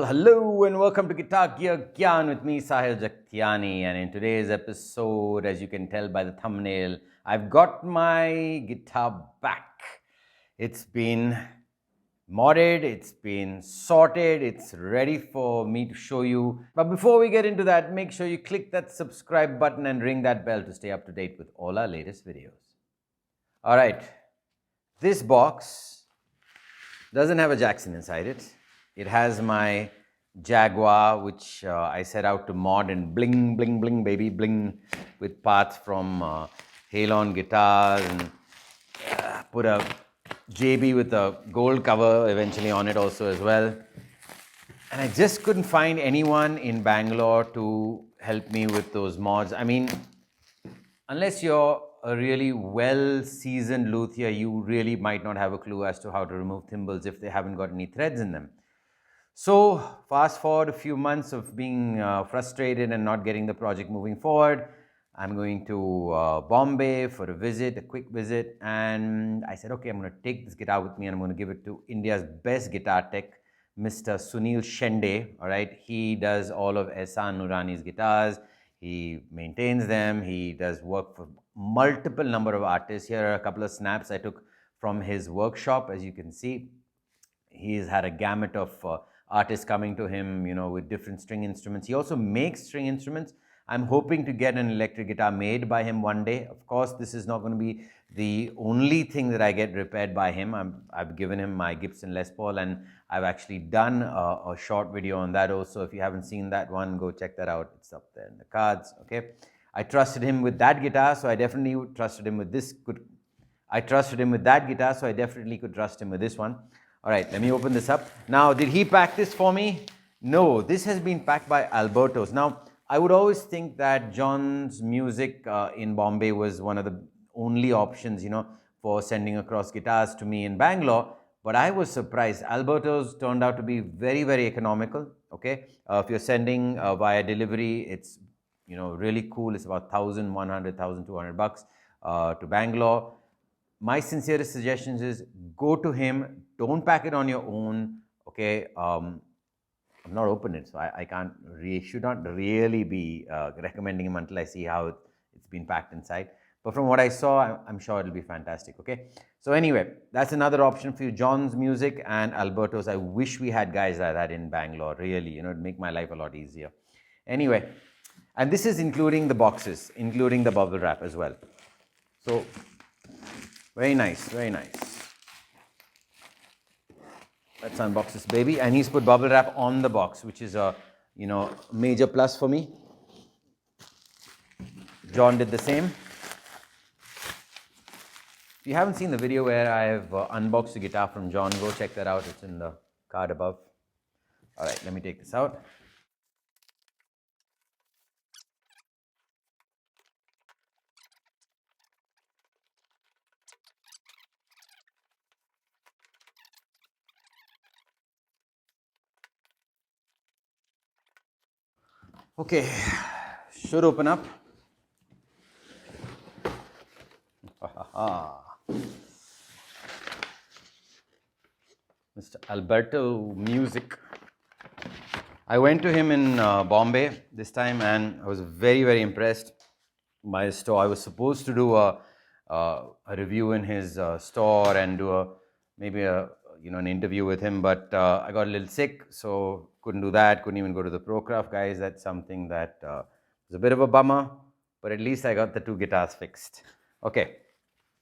Hello and welcome to Gear Gyan with me, Sahil Jagtiani. And in today's episode, as you can tell by the thumbnail, I've got my guitar back. It's been modded, it's been sorted, it's ready for me to show you. But before we get into that, make sure you click that subscribe button and ring that bell to stay up to date with all our latest videos. All right, this box doesn't have a Jackson inside it. It has my Jaguar, which I set out to mod and bling, bling, bling, baby, bling with parts from Halon Guitars and put a JB with a gold cover eventually on it also as well. And I just couldn't find anyone in Bangalore to help me with those mods. I mean, unless you're a really well-seasoned luthier, you really might not have a clue as to how to remove thimbles if they haven't got any threads in them. So fast forward a few months of being frustrated and not getting the project moving forward. I'm going to Bombay for a visit, a quick visit, and I said, okay, I'm going to take this guitar with me and I'm going to give it to India's best guitar tech, Mr. Sunil Shende. All right, he does all of Ehsan Nurani's guitars. He maintains them. He does work for multiple number of artists. Here are a couple of snaps I took from his workshop. As you can see, he's had a gamut of artists coming to him, you know, with different string instruments. He also makes string instruments. I'm hoping to get an electric guitar made by him one day. Of course, this is not going to be the only thing that I get repaired by him. I've given him my Gibson Les Paul and I've actually done a short video on that also. If you haven't seen that one, go check that out. It's up there in the cards, okay? I trusted him with that guitar, so I definitely trusted him with this. I trusted him with that guitar, so I definitely could trust him with this one. All right, let me open this up. Now, did he pack this for me? No, this has been packed by Alberto's. Now, I would always think that John's Music in Bombay was one of the only options, you know, for sending across guitars to me in Bangalore. But I was surprised. Alberto's turned out to be very, very economical, okay? If you're sending via delivery, it's, you know, really cool. It's about 1,100, 1,200 bucks to Bangalore. My sincerest suggestions is go to him, don't pack it on your own, okay? I've not opened it, so I can't, should not really be recommending him until I see how it's been packed inside. But from what I saw, I'm sure it'll be fantastic, okay? So anyway, that's another option for you, John's Music and Alberto's. I wish we had guys like that in Bangalore, really, you know, it'd make my life a lot easier. Anyway, and this is including the boxes, including the bubble wrap as well. So, very nice, very nice. Let's unbox this baby. And he's put bubble wrap on the box, which is a, you know, major plus for me. John did the same. If you haven't seen the video where I've unboxed the guitar from John, go check that out. It's in the card above. All right, let me take this out. Okay, should open up. Mr. Alberto Music. I went to him in Bombay this time and I was very, very impressed by his store. I was supposed to do a review in his store and do maybe an interview with him, but I got a little sick, so couldn't do that. Couldn't even go to the Procraft guys. That's something that was a bit of a bummer, but at least I got the two guitars fixed. Okay,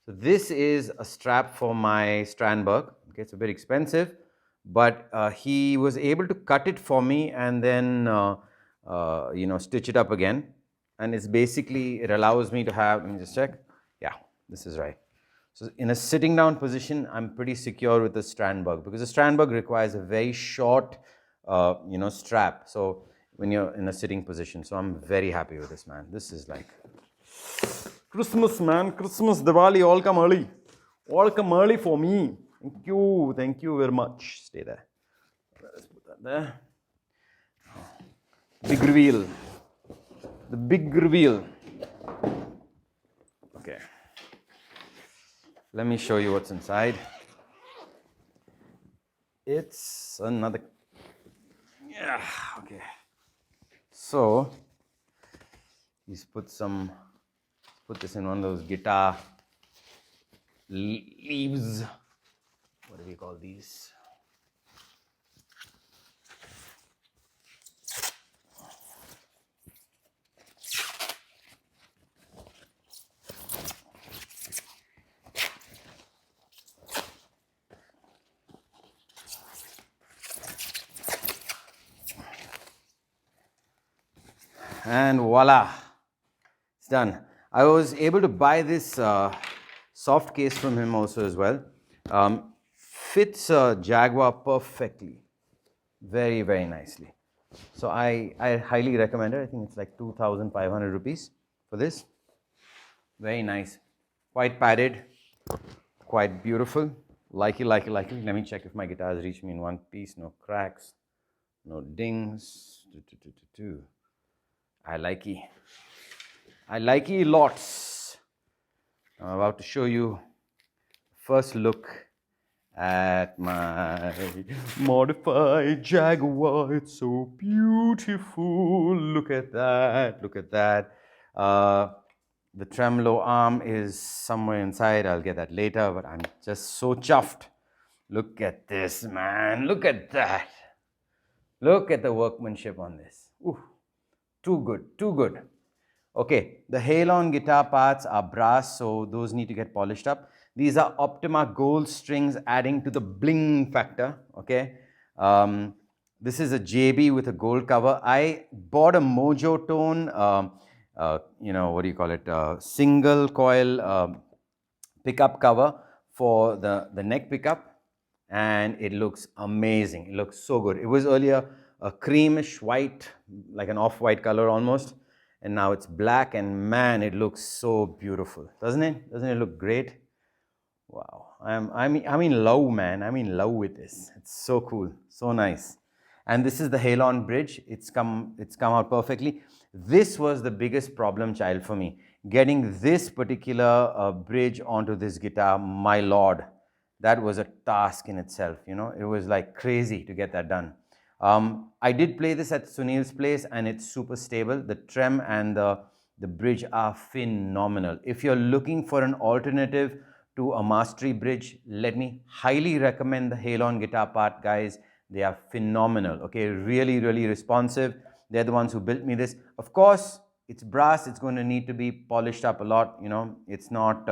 so this is a strap for my Strandberg. Okay, it's a bit expensive, but he was able to cut it for me and then stitch it up again. And it's basically, it allows me to have, let me just check. Yeah, this is right. So in a sitting down position, I'm pretty secure with the Strandberg because the Strandberg requires a very short, strap. So when you're in a sitting position, so I'm very happy with this, man. This is like Christmas, man. Christmas, Diwali, all come early. All come early for me. Thank you very much. Stay there. Let's put that there. Big reveal. The big reveal. Okay. Let me show you what's inside. It's another Yeah, okay. So he's put this in one of those guitar leaves. What do we call these? And voila, it's done. I was able to buy this soft case from him also as well. Fits a Jaguar perfectly, very, very nicely. So I highly recommend it. I think it's like 2,500 rupees for this. Very nice, quite padded, quite beautiful. Like it. Let me check if my guitar has reached me in one piece. No cracks, no dings. I like it. I like it lots. I'm about to show you first look at my modified Jaguar. It's so beautiful. Look at that. Look at that. The tremolo arm is somewhere inside. I'll get that later, but I'm just so chuffed. Look at this, man. Look at that. Look at the workmanship on this. Ooh, too good, too good. Okay, the Halon guitar parts are brass, so those need to get polished up. These are Optima gold strings adding to the bling factor, okay? This is a JB with a gold cover. I bought a Mojotone, what do you call it, single coil pickup cover for the neck pickup, and it looks amazing. It looks so good. It was earlier a creamish white, like an off-white color almost, and now it's black, and man, it looks so beautiful, doesn't it? Doesn't it look great? Wow, I'm in love, man. I'm in love with this. It's so cool, so nice. And this is the Halon bridge. It's come out perfectly. This was the biggest problem child for me, getting this particular bridge onto this guitar. My lord, that was a task in itself. You know, it was like crazy to get that done. I did play this at Sunil's place, and it's super stable. The trem and the bridge are phenomenal. If you're looking for an alternative to a mastery bridge, let me highly recommend the Halon guitar part, guys. They are phenomenal. Okay, really, really responsive. They're the ones who built me this. Of course, it's brass. It's going to need to be polished up a lot. You know, it's not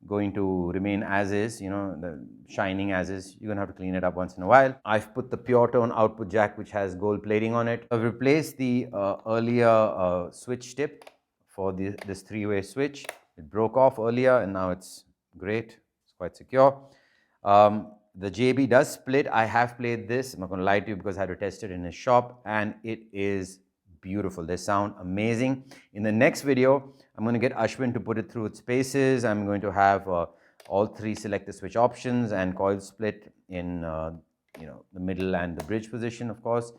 going to remain as is, you know, the shining as is. You're gonna have to clean it up once in a while. I've put the Puretone output jack, which has gold plating on it. I've replaced the earlier switch tip for this three-way switch. It broke off earlier, and now it's great. It's quite secure. The JB does split. I have played this. I'm not going to lie to you because I had to test it in his shop, and it is beautiful. They sound amazing. In the next video, I'm going to get Ashwin to put it through its paces. I'm going to have all three selector switch options and coil split in the middle and the bridge position, of course.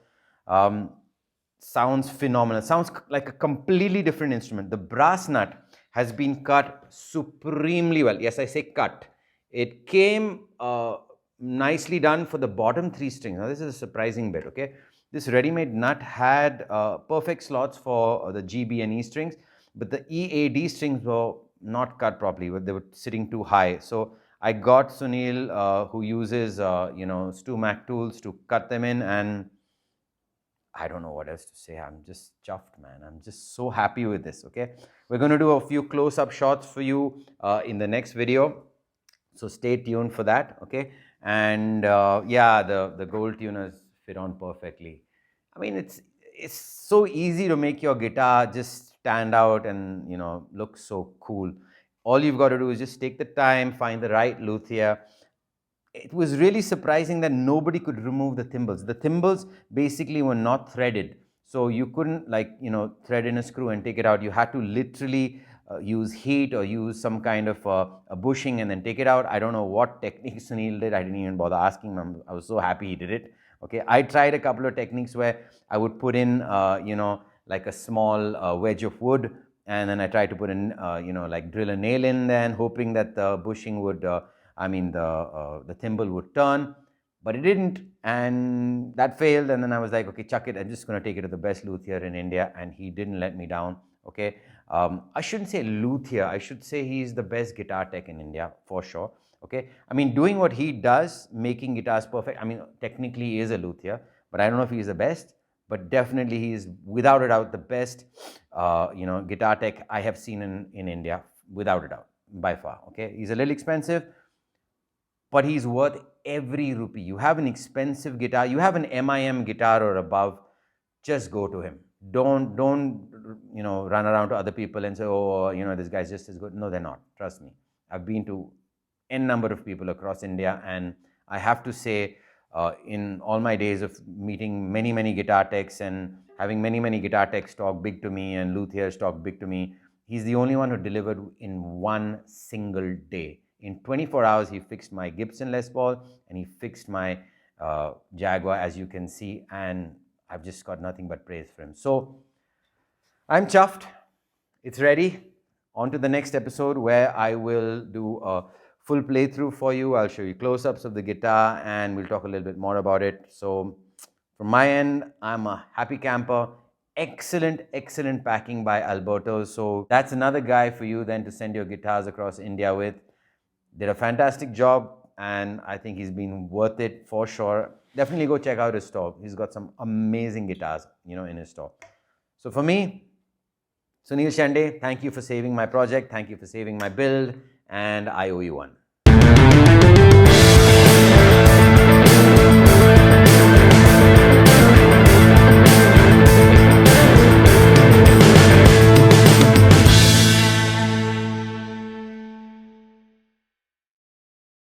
Sounds phenomenal. Sounds like a completely different instrument. The brass nut has been cut supremely well. Yes, I say cut. It came nicely done for the bottom three strings. Now, this is a surprising bit, okay? This ready-made nut had perfect slots for the G, B, and E strings, but the E, A, D strings were not cut properly. They were sitting too high. So I got Sunil, who uses StuMac tools, to cut them in, and I don't know what else to say. I'm just chuffed, man. I'm just so happy with this, okay? We're going to do a few close-up shots for you in the next video. So stay tuned for that, okay? And yeah, the gold tuners fit on perfectly. I mean, it's so easy to make your guitar just stand out and, you know, look so cool. All you've got to do is just take the time, find the right luthier. It was really surprising that nobody could remove the thimbles. The thimbles basically were not threaded. So you couldn't, like, you know, thread in a screw and take it out. You had to literally use heat or use some kind of a bushing and then take it out. I don't know what technique Sunil did. I didn't even bother asking him. I was so happy he did it. Okay, I tried a couple of techniques where I would put in, like a small wedge of wood, and then I tried to put in, like drill a nail in there, and hoping that the bushing would, the thimble would turn. but it didn't, and that failed. And then I was like, okay, chuck it. I'm just going to take it to the best luthier in India, and he didn't let me down. Okay, I shouldn't say luthier. I should say he's the best guitar tech in India for sure. Okay, I mean, doing what he does, making guitars perfect. I mean, technically he is a luthier, but I don't know if he's the best. But definitely he is, without a doubt, the best, guitar tech I have seen in India, without a doubt, by far. Okay, he's a little expensive, but he's worth every rupee. You have an expensive guitar, you have an MIM guitar or above, just go to him. Don't run around to other people and say, oh, this guy's just as good. No, they're not. Trust me. I've been to n number of people across India, and I have to say, in all my days of meeting many guitar techs and having many guitar techs talk big to me and luthiers talk big to me, he's the only one who delivered in one single day. In 24 hours, he fixed my Gibson Les Paul and he fixed my Jaguar, as you can see, and I've just got nothing but praise for him. So I'm chuffed. It's ready. On to the next episode, where I will do a full playthrough for you. I'll show you close-ups of the guitar and we'll talk a little bit more about it. So from my end, I'm a happy camper. Excellent packing by Alberto. So that's another guy for you then to send your guitars across India with. Did a fantastic job, and I think he's been worth it for sure. Definitely go check out his store. He's got some amazing guitars, in his store. So for me, Sunil Shende, thank you for saving my project. Thank you for saving my build, and I owe you one.